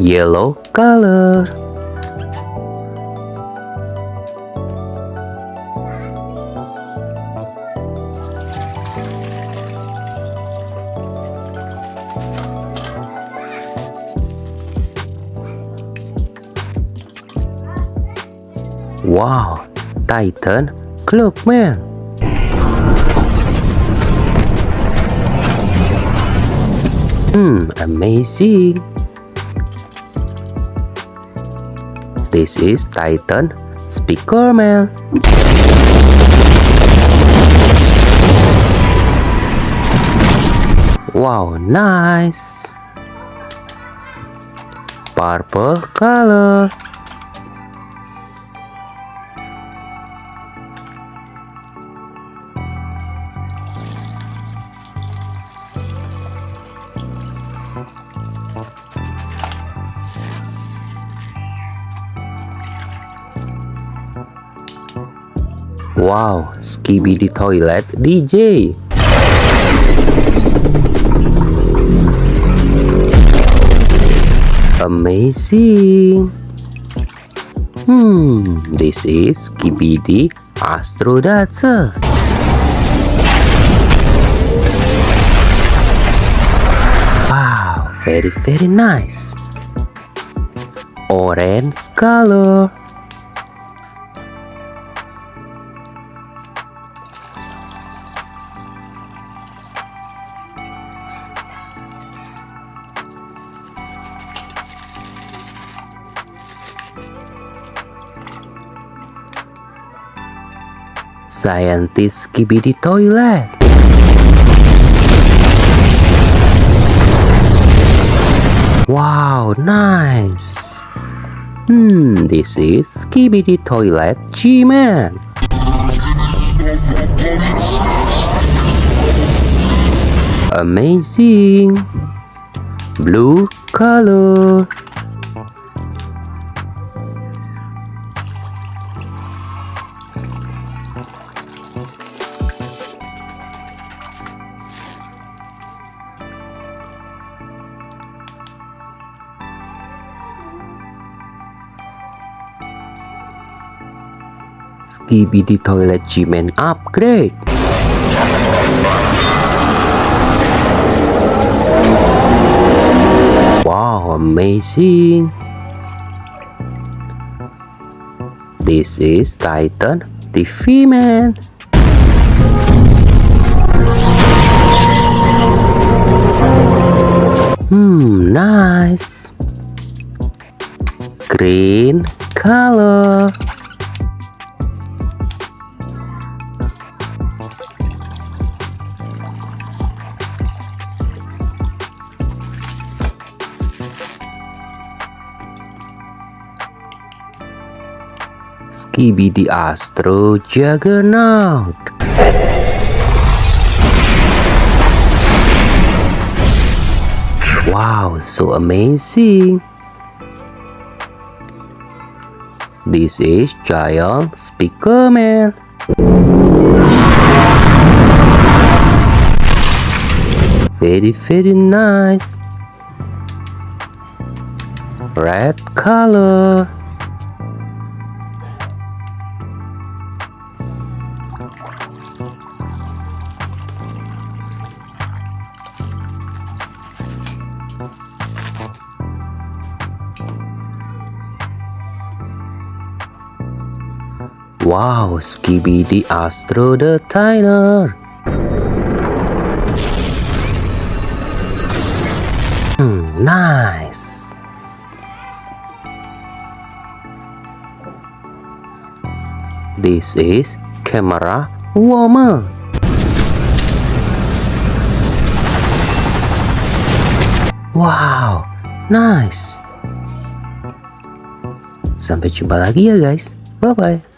Yellow color. Wow, Titan Clockman. Amazing. This is Titan Speakerman. Wow, nice. Purple color. Wow, Skibidi Toilet DJ. Amazing. This is Skibidi Astro Dancer. Wow, very nice. Orange color. Scientist Skibidi Toilet. Wow, nice. This is Skibidi Toilet G-Man. Amazing. Blue color. Skibidi Toilet G-Man upgrade. Wow, amazing. This is Titan TV Man. Nice. Green color. Skibidi Astro Juggernaut. Wow, so amazing. This is Giant Speakerman. Very nice. Red color. Wow, Skibidi Astro the Tiner. Nice. This is Camera Woman. Wow, nice. Sampai jumpa lagi ya guys. Bye bye.